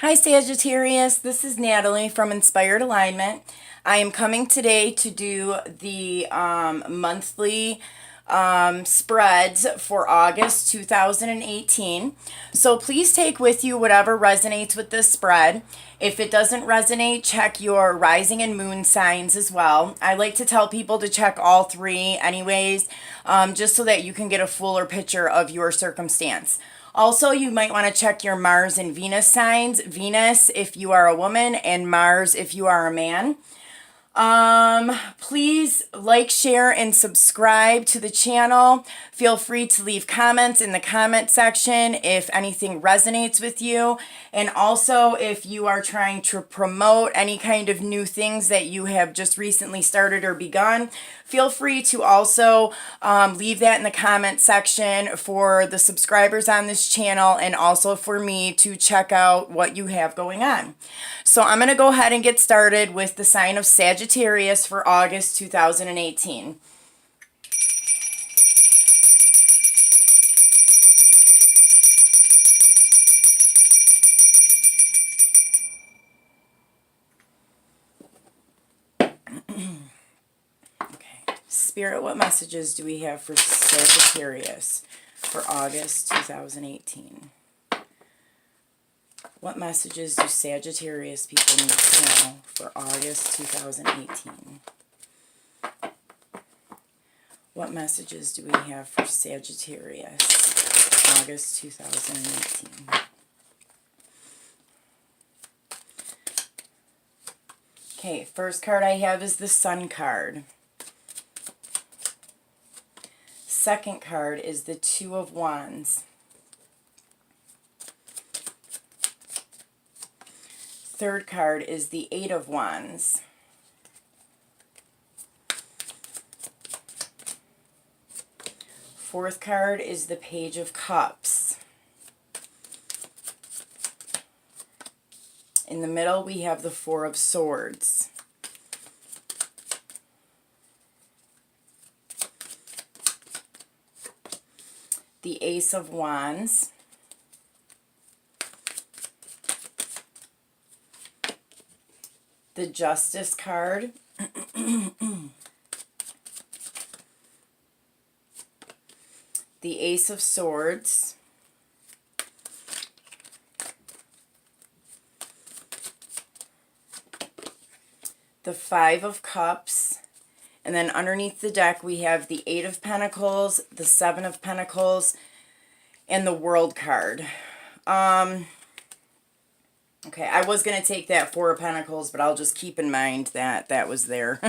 Hi Sagittarius, this is Natalie from Inspired Alignment. I am coming today to do the monthly spreads for August 2018. So please take with you whatever resonates with this spread. If it doesn't resonate, check your rising and moon signs as well. I like to tell people to check all three anyways, just so that you can get a fuller picture of your circumstance. Also, you might want to check your Mars and Venus signs. Venus if you are a woman and Mars if you are a man. Please like, share, and subscribe to the channel. Feel free to leave comments in the comment section if anything resonates with you. And also, if you are trying to promote any kind of new things that you have just recently started or begun, feel free to also leave that in the comment section for the subscribers on this channel and also for me to check out what you have going on. So I'm going to go ahead and get started with the sign of Sagittarius for August 2018. Okay, Spirit, what messages do we have for Sagittarius for August 2018? What messages do Sagittarius people need to know for August 2018? What messages do we have for Sagittarius, August 2018? Okay, first card I have is the Sun card. Second card is the Two of Wands. Third card is the Eight of Wands. Fourth card is the Page of Cups. In the middle we have the Four of Swords. The Ace of Wands. The Justice card. The Ace of Swords. The Five of Cups. And then underneath the deck we have the Eight of Pentacles, the Seven of Pentacles, and the World card. Okay, I was going to take that Four of Pentacles, but I'll just keep in mind that that was there.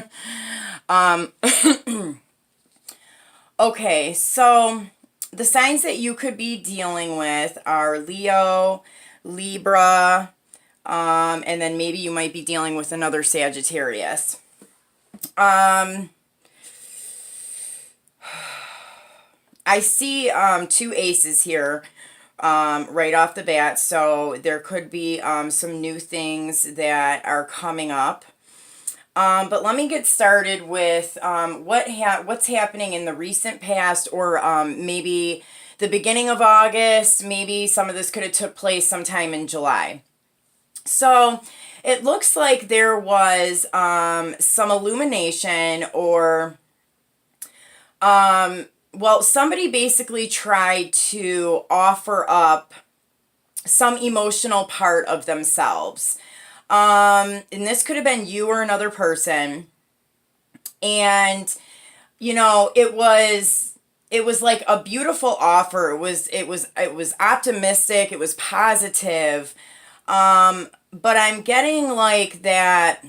Okay, so the signs that you could be dealing with are Leo, Libra, and then maybe you might be dealing with another Sagittarius. I see two aces here. Right off the bat, so there could be some new things that are coming up. But let me get started with what's happening in the recent past, or maybe the beginning of August. Maybe some of this could have took place sometime in July. So it looks like there was some illumination, or well, somebody basically tried to offer up some emotional part of themselves. And this could have been you or another person. And, you know, it was like a beautiful offer. It was optimistic. It was positive. But I'm getting like that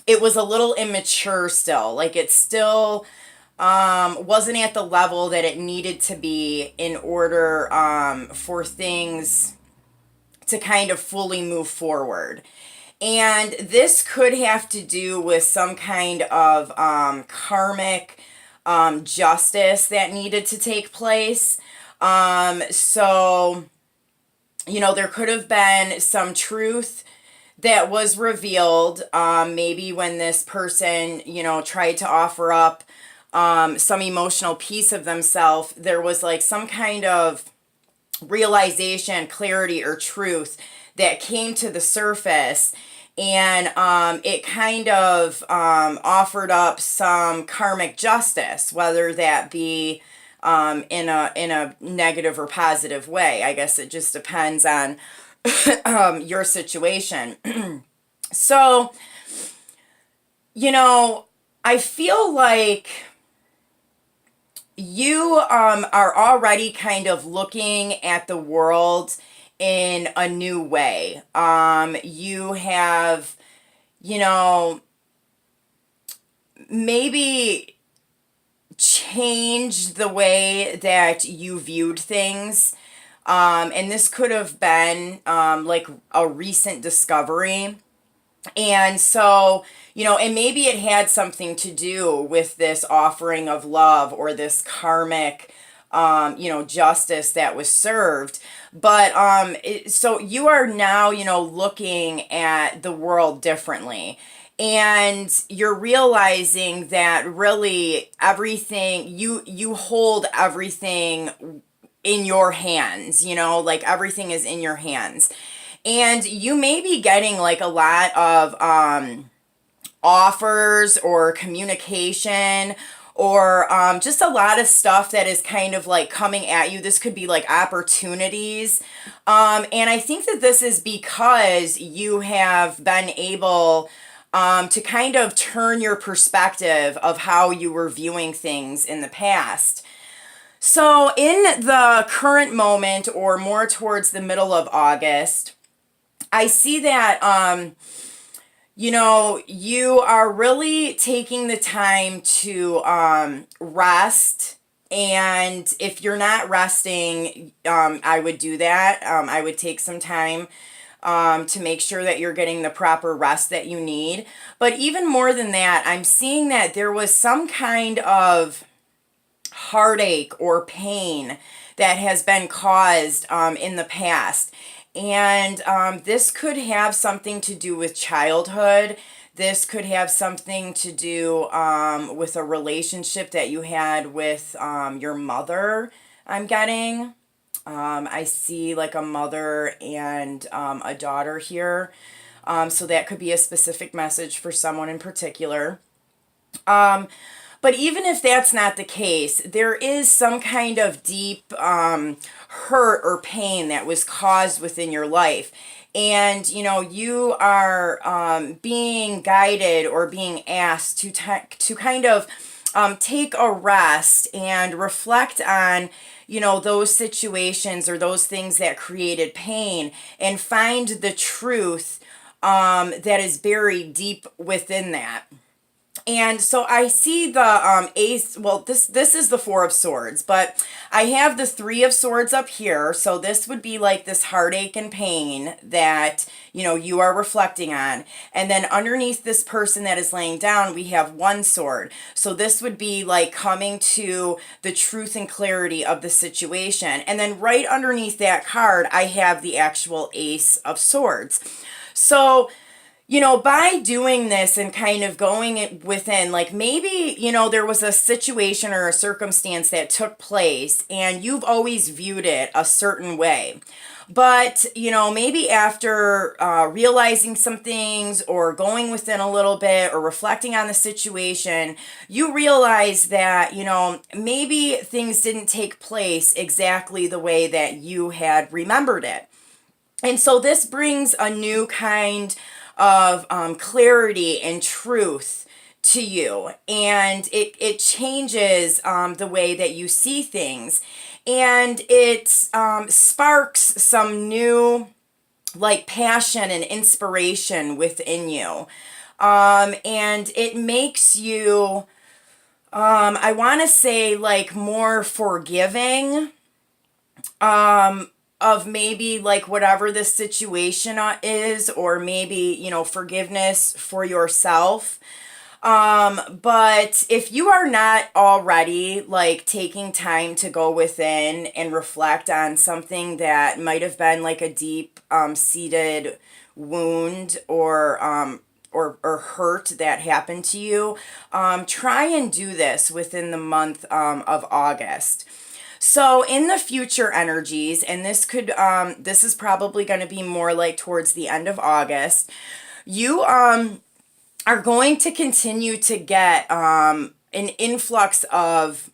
it was a little immature still. Like it still wasn't at the level that it needed to be in order for things to kind of fully move forward. And this could have to do with some kind of karmic justice that needed to take place. So, you know, there could have been some truth that was revealed, maybe when this person, you know, tried to offer up some emotional piece of themselves. There was like some kind of realization, clarity, or truth that came to the surface, and it kind of offered up some karmic justice, whether that be in a negative or positive way. I guess it just depends on your situation. So, I feel like you are already kind of looking at the world in a new way. You have, maybe changed the way that you viewed things. And this could have been like a recent discovery. And so, and maybe it had something to do with this offering of love or this karmic, justice that was served. But so you are now, looking at the world differently. And you're realizing that really everything, you hold everything in your hands, like everything is in your hands. And you may be getting like a lot of offers or communication or just a lot of stuff that is kind of like coming at you. This could be like opportunities. And I think that this is because you have been able to kind of turn your perspective of how you were viewing things in the past. So in the current moment, or more towards the middle of August, I see that, you are really taking the time to rest. And if you're not resting, I would do that. I would take some time to make sure that you're getting the proper rest that you need. But even more than that, I'm seeing that there was some kind of heartache or pain that has been caused in the past. And this could have something to do with childhood. This could have something to do with a relationship that you had with your mother, I'm getting. I see like a mother and a daughter here. So that could be a specific message for someone in particular. But even if that's not the case, there is some kind of deep hurt or pain that was caused within your life. And, you are being guided or being asked to kind of take a rest and reflect on, those situations or those things that created pain, and find the truth that is buried deep within that. And so I see the ace. Well, this is the Four of Swords, but I have the Three of Swords up here. So this would be like this heartache and pain that, you are reflecting on. And then underneath this person that is laying down, we have one sword. So this would be like coming to the truth and clarity of the situation. And then right underneath that card, I have the actual Ace of Swords. So, by doing this and kind of going within, like maybe, there was a situation or a circumstance that took place and you've always viewed it a certain way. But, maybe after realizing some things or going within a little bit or reflecting on the situation, you realize that, maybe things didn't take place exactly the way that you had remembered it. And so this brings a new kind of clarity and truth to you, and it changes the way that you see things, and it sparks some new like passion and inspiration within you, and it makes you I want to say like more forgiving of maybe like whatever the situation is, or maybe, forgiveness for yourself. But if you are not already like taking time to go within and reflect on something that might have been like a deep seated wound or hurt that happened to you, try and do this within the month of August. So in the future energies, and this is probably going to be more like towards the end of August, you are going to continue to get an influx of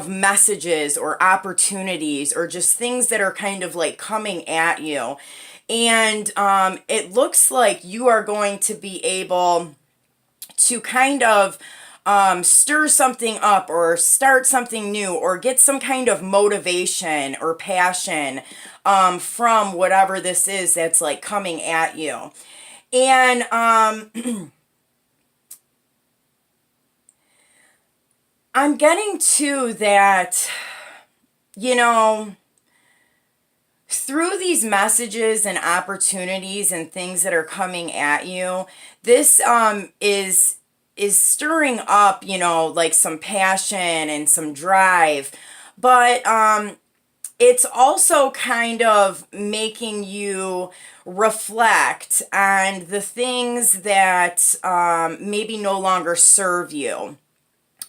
messages or opportunities or just things that are kind of like coming at you. And it looks like you are going to be able to kind of stir something up or start something new or get some kind of motivation or passion from whatever this is that's like coming at you. And I'm getting to that, you know, through these messages and opportunities and things that are coming at you, this is stirring up, you know, like some passion and some drive, but it's also kind of making you reflect on the things that maybe no longer serve you.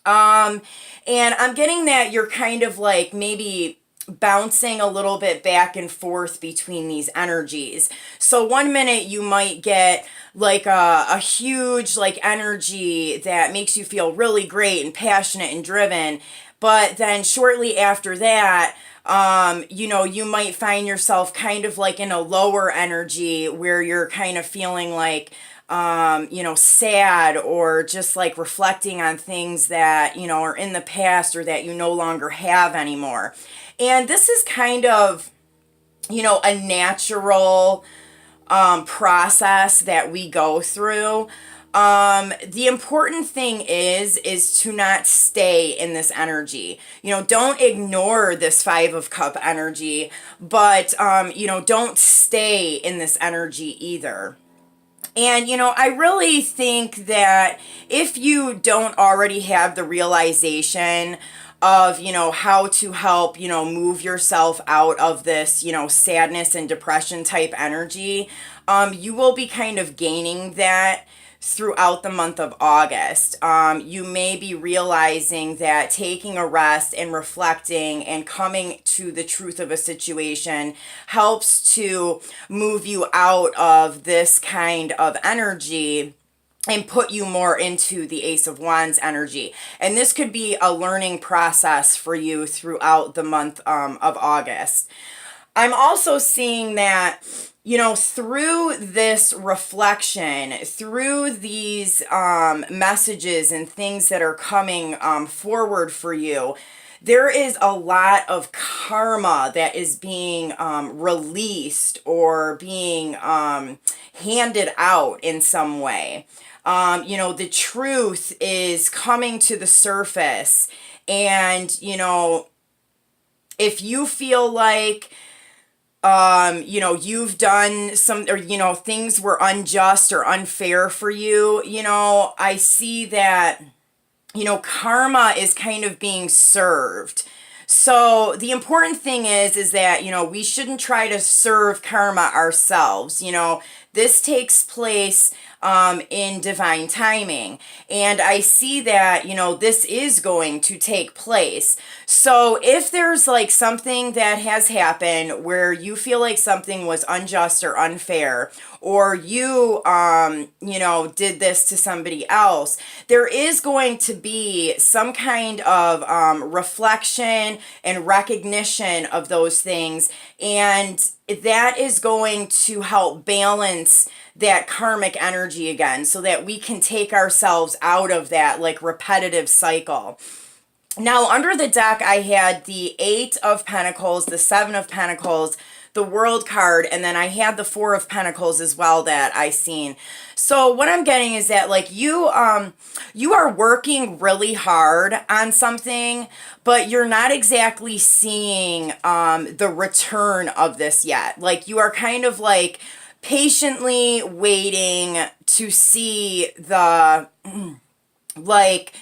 And I'm getting that you're kind of like maybe bouncing a little bit back and forth between these energies. So one minute you might get like a huge like energy that makes you feel really great and passionate and driven. But then shortly after that, you know, you might find yourself kind of like in a lower energy where you're kind of feeling like, you know, sad or just like reflecting on things that, you know, are in the past or that you no longer have anymore. And this is kind of, you know, a natural process that we go through. The important thing is to not stay in this energy. You know, don't ignore this Five of Cup energy, but, you know, don't stay in this energy either. And, you know, I really think that if you don't already have the realization of, you know, how to help, you know, move yourself out of this, you know, sadness and depression type energy, you will be kind of gaining that throughout the month of August. You may be realizing that taking a rest and reflecting and coming to the truth of a situation helps to move you out of this kind of energy and put you more into the Ace of Wands energy. And this could be a learning process for you throughout the month of August. I'm also seeing that, you know, through this reflection, through these messages and things that are coming forward for you, there is a lot of karma that is being released or being handed out in some way. You know, the truth is coming to the surface. And, you know, if you feel like, you know, you've done some, or, you know, things were unjust or unfair for you, you know, I see that, you know, karma is kind of being served. So the important thing is that, you know, we shouldn't try to serve karma ourselves. You know, this takes place in divine timing. And I see that, you know, this is going to take place. So if there's like something that has happened where you feel like something was unjust or unfair, or you, you know, did this to somebody else, there is going to be some kind of reflection and recognition of those things. And that is going to help balance that karmic energy again so that we can take ourselves out of that like repetitive cycle. Now, under the deck, I had the Eight of Pentacles, the Seven of Pentacles, the World card, and then I had the Four of Pentacles as well that I seen. So what I'm getting is that like you are working really hard on something, but you're not exactly seeing the return of this yet. Like you are kind of like patiently waiting to see the like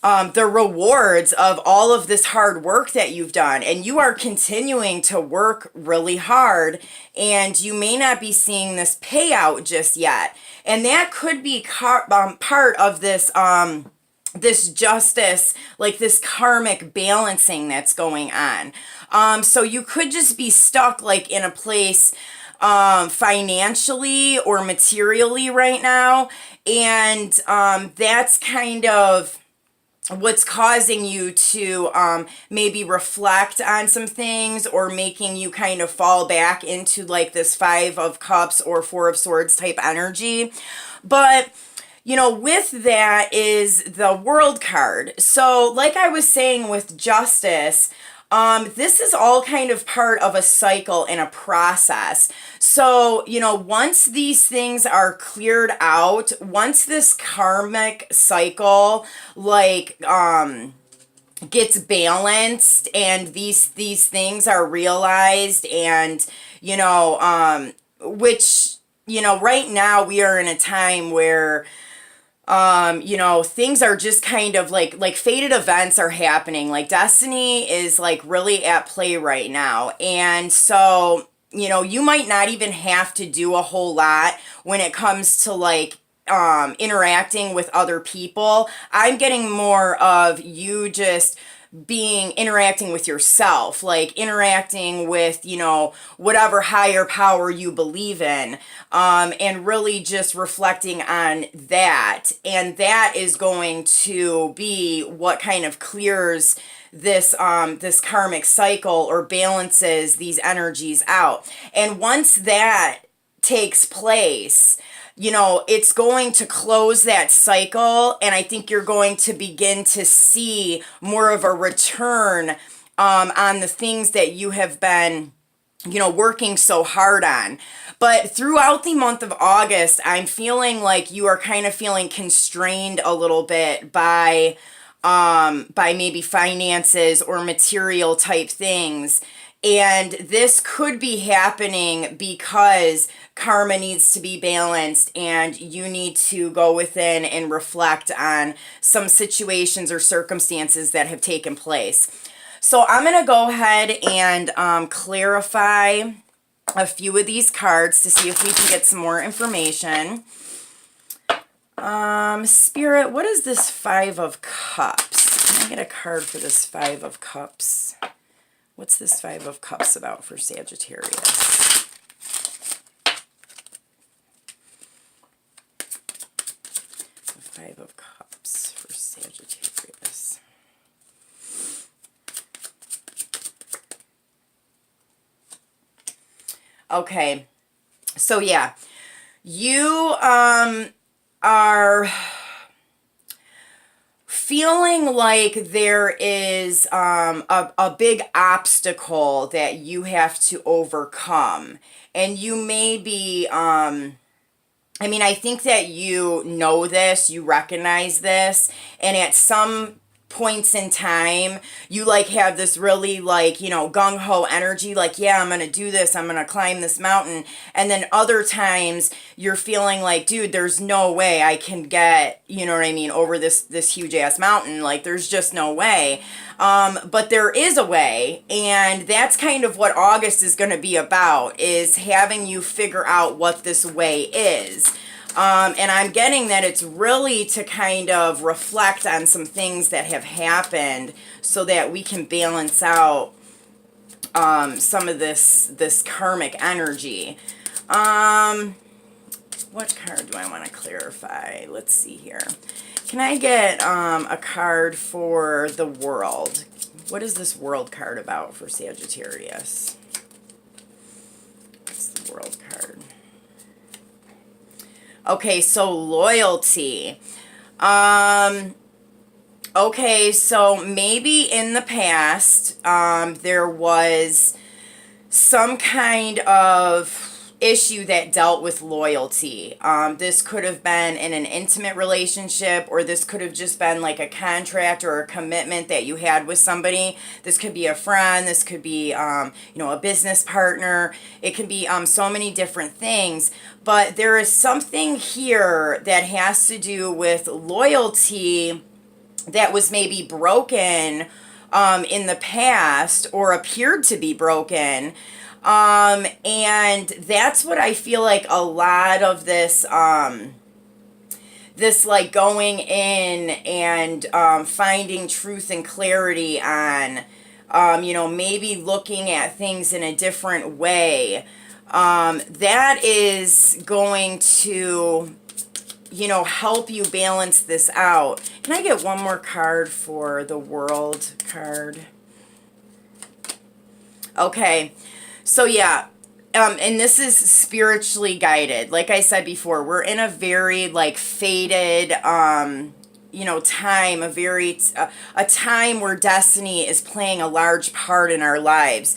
the rewards of all of this hard work that you've done. And you are continuing to work really hard, and you may not be seeing this payout just yet. And that could be part of this this justice, like this karmic balancing that's going on. So you could just be stuck like in a place financially or materially right now. And that's kind of what's causing you to maybe reflect on some things, or making you kind of fall back into like this Five of Cups or Four of Swords type energy. But you know, with that is the World card. So like I was saying with justice, this is all kind of part of a cycle and a process. So, you know, once these things are cleared out, once this karmic cycle, like, gets balanced, and these things are realized, and, you know, which, you know, right now we are in a time where, you know, things are just kind of like fated events are happening. Like destiny is like really at play right now. And so, you know, you might not even have to do a whole lot when it comes to like interacting with other people. I'm getting more of you just interacting with yourself, like interacting with, you know, whatever higher power you believe in, and really just reflecting on that. And that is going to be what kind of clears this karmic cycle, or balances these energies out. And once that takes place, you know, it's going to close that cycle, and I think you're going to begin to see more of a return on the things that you have been, you know, working so hard on. But throughout the month of August, I'm feeling like you are kind of feeling constrained a little bit by maybe finances or material type things. And this could be happening because karma needs to be balanced, and you need to go within and reflect on some situations or circumstances that have taken place. So I'm going to go ahead and clarify a few of these cards to see if we can get some more information. Spirit, what is this Five of Cups? Can I get a card for this Five of Cups? What's this Five of Cups about for Sagittarius? The Five of Cups for Sagittarius. Okay, so yeah, you are feeling like there is a big obstacle that you have to overcome. And you may be, I mean, I think that you know this, you recognize this, and at some points in time, you like have this really like, you know, gung-ho energy, like, yeah, I'm gonna do this, I'm gonna climb this mountain. And then other times you're feeling like, dude, there's no way I can get, you know what I mean, over this huge ass mountain. Like, there's just no way. But there is a way, and that's kind of what August is going to be about, is having you figure out what this way is. And I'm getting that it's really to kind of reflect on some things that have happened so that we can balance out some of this karmic energy. What card do I want to clarify? Let's see here. Can I get a card for the World? What is this World card about for Sagittarius? What's the World card? Okay, so loyalty. Okay, so maybe in the past, there was some kind of issue that dealt with loyalty. This could have been in an intimate relationship, or this could have just been like a contract or a commitment that you had with somebody. This could be a friend, this could be, you know, a business partner. It can be so many different things. But there is something here that has to do with loyalty that was maybe broken in the past, or appeared to be broken. And that's what I feel like a lot of this this like going in and finding truth and clarity on, you know, maybe looking at things in a different way. That is going to, you know, help you balance this out. Can I get one more card for the World card? Okay, so yeah, and this is spiritually guided. Like I said before, we're in a very like faded, you know, time, a time where destiny is playing a large part in our lives.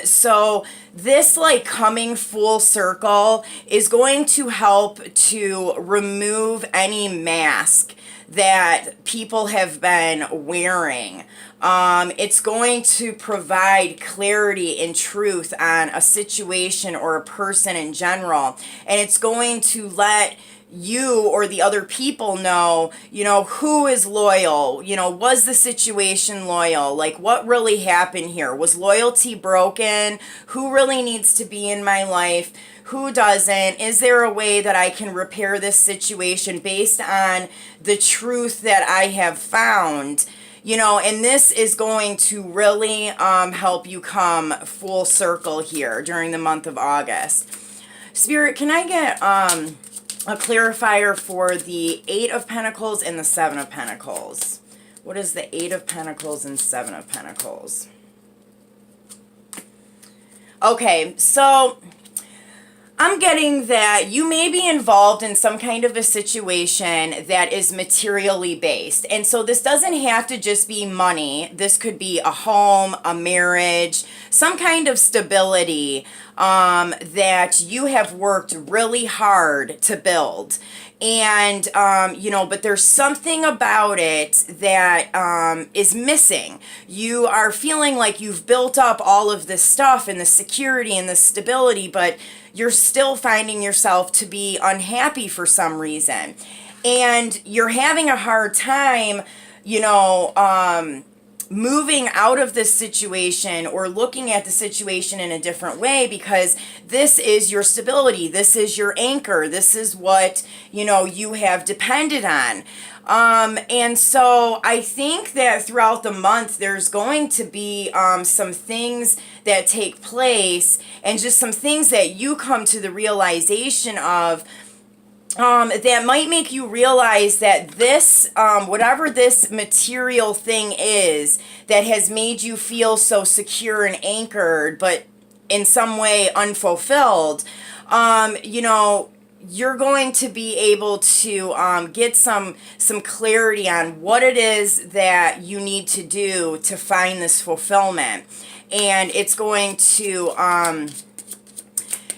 So this like coming full circle is going to help to remove any mask that people have been wearing. It's going to provide clarity and truth on a situation or a person in general. And it's going to let you or the other people know, you know, who is loyal, you know, was the situation loyal, like what really happened here, was loyalty broken, who really needs to be in my life, who doesn't, is there a way that I can repair this situation based on the truth that I have found, you know. And this is going to really help you come full circle here during the month of August. Spirit, can I get a clarifier for the Eight of Pentacles and the Seven of Pentacles? What is the Eight of Pentacles and Seven of Pentacles? Okay, so I'm getting that you may be involved in some kind of a situation that is materially based. And so this doesn't have to just be money. This could be a home, a marriage, some kind of stability that you have worked really hard to build. And, you know, but there's something about it that is missing. You are feeling like you've built up all of this stuff and the security and the stability, but you're still finding yourself to be unhappy for some reason. And you're having a hard time, you know, moving out of this situation or looking at the situation in a different way, because this is your stability, this is your anchor, this is what, you know, you have depended on. And so I think that throughout the month there's going to be some things that take place, and just some things that you come to the realization of, that might make you realize that this, whatever this material thing is that has made you feel so secure and anchored, but in some way unfulfilled, you know, you're going to be able to get some clarity on what it is that you need to do to find this fulfillment. And it's going to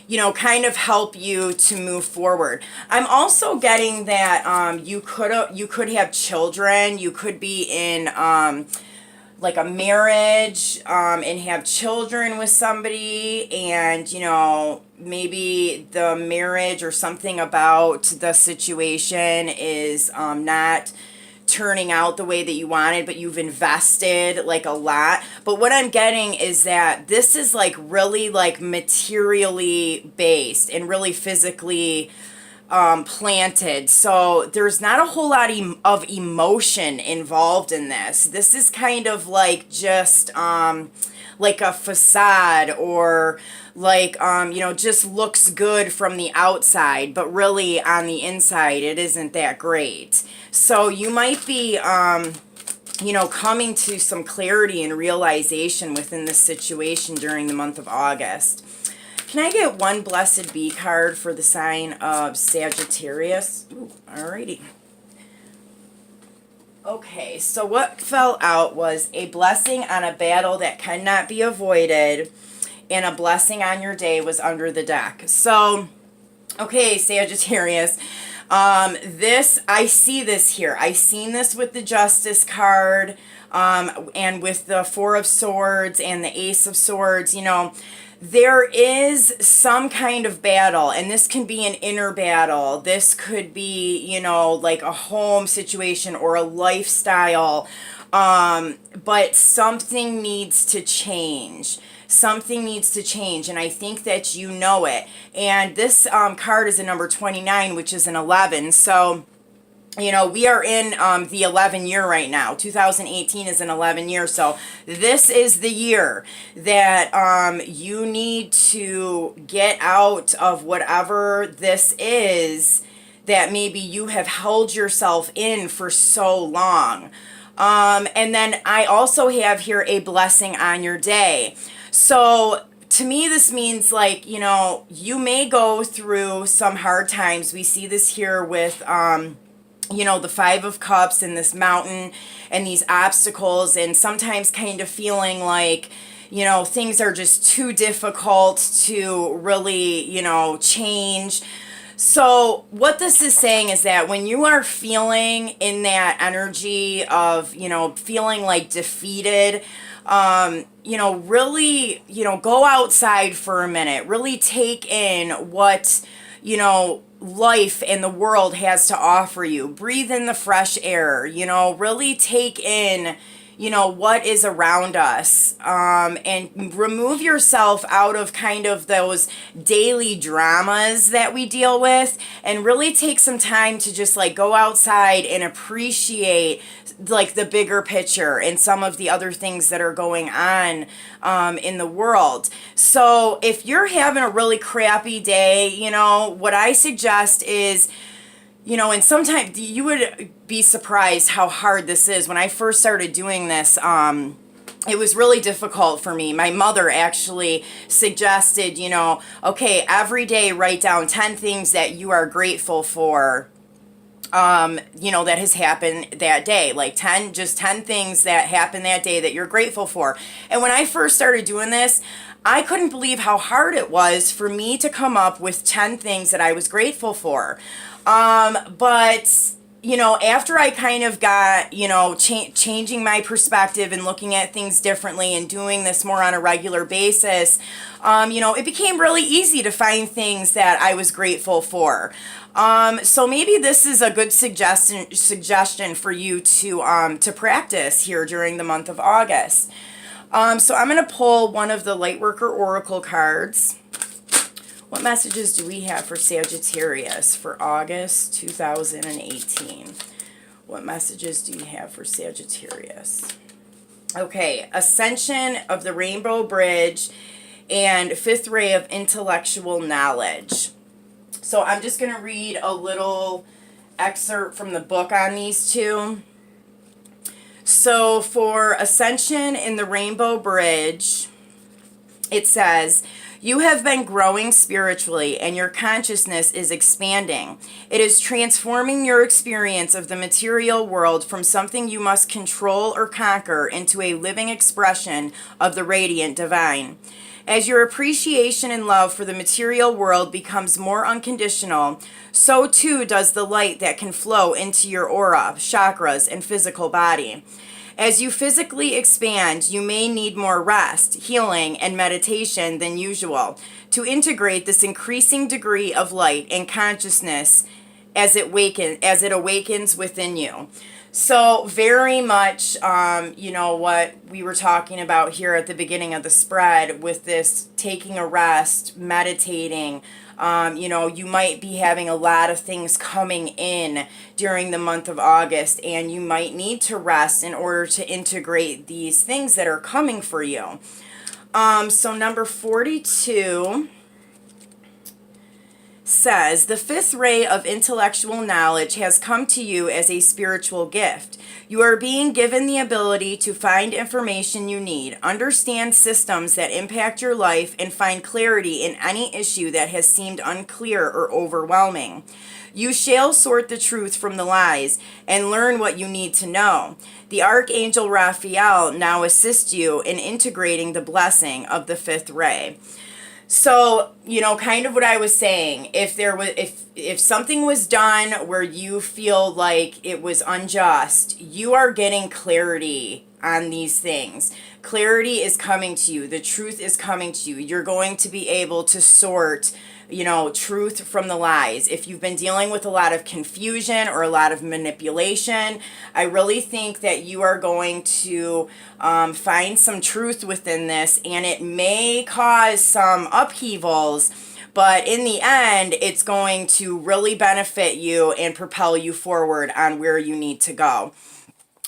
you know, kind of help you to move forward. I'm also getting that you could have children. You could be in like a marriage and have children with somebody, and you know, maybe the marriage or something about the situation is not turning out the way that you wanted, but you've invested like a lot. But what I'm getting is that this is like really like materially based and really physically planted. So there's not a whole lot of emotion involved in this. This is kind of like just like a facade, or like you know, just looks good from the outside, but really on the inside it isn't that great. So you might be you know, coming to some clarity and realization within this situation during the month of August. Can I get one Blessed Be card for the sign of Sagittarius? Ooh, alrighty. Okay, so what fell out was a blessing on a battle that cannot be avoided, and a blessing on your day was under the deck. So, okay, Sagittarius, this, I see this here. I seen this with the Justice card, and with the Four of Swords and the Ace of Swords. You know, there is some kind of battle, and this can be an inner battle. This could be, you know, like a home situation or a lifestyle, but something needs to change. Something needs to change, and I think that you know it. And this card is a number 29, which is an 11. So You know, we are in the 11 year right now. 2018 is an 11 year. So this is the year that you need to get out of whatever this is that maybe you have held yourself in for so long. And then I also have here a blessing on your day. So to me, this means, like, you know, you may go through some hard times. We see this here with, you know, the Five of Cups and this mountain and these obstacles, and sometimes kind of feeling like, you know, things are just too difficult to really, you know, change. So what this is saying is that when you are feeling in that energy of, you know, feeling like defeated, you know, really, you know, go outside for a minute, really take in what, you know, life and the world has to offer you. Breathe in the fresh air, you know, really take in, you know, what is around us, and remove yourself out of kind of those daily dramas that we deal with, and really take some time to just like go outside and appreciate like the bigger picture and some of the other things that are going on in the world. So if you're having a really crappy day, you know, what I suggest is, you know, and sometimes you would be surprised how hard this is. When I first started doing this, it was really difficult for me. My mother actually suggested, you know, okay, every day write down 10 things that you are grateful for, you know, that has happened that day. Like 10 things that happened that day that you're grateful for. And when I first started doing this, I couldn't believe how hard it was for me to come up with 10 things that I was grateful for. But, you know, after I kind of got, you know, changing my perspective and looking at things differently and doing this more on a regular basis, you know, it became really easy to find things that I was grateful for. So maybe this is a good suggestion for you to practice here during the month of August. So I'm going to pull one of the Lightworker Oracle cards. What messages do we have for Sagittarius for August 2018? What messages do you have for Sagittarius? Okay, Ascension of the Rainbow Bridge and Fifth Ray of Intellectual Knowledge. So I'm just going to read a little excerpt from the book on these two. So for Ascension in the Rainbow Bridge, it says, you have been growing spiritually and your consciousness is expanding. It is transforming your experience of the material world from something you must control or conquer into a living expression of the radiant divine. As your appreciation and love for the material world becomes more unconditional, so too does the light that can flow into your aura, chakras, and physical body. As you physically expand, you may need more rest, healing, and meditation than usual to integrate this increasing degree of light and consciousness as it awakens within you. So very much, you know, what we were talking about here at the beginning of the spread with this taking a rest, meditating. You know, you might be having a lot of things coming in during the month of August, and you might need to rest in order to integrate these things that are coming for you. So number 42 says, the fifth ray of intellectual knowledge has come to you as a spiritual gift. You are being given the ability to find information you need, understand systems that impact your life, and find clarity in any issue that has seemed unclear or overwhelming. You shall sort the truth from the lies and learn what you need to know. The Archangel Raphael now assists you in integrating the blessing of the fifth ray. So, you know, kind of what I was saying, if something was done where you feel like it was unjust, you are getting clarity on these things. Clarity is coming to you. The truth is coming to you. You're going to be able to sort, you know, truth from the lies. If you've been dealing with a lot of confusion or a lot of manipulation, I really think that you are going to find some truth within this, and it may cause some upheavals, But in the end, it's going to really benefit you and propel you forward on where you need to go.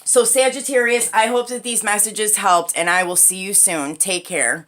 So Sagittarius, I hope that these messages helped, and I will see you soon. Take care.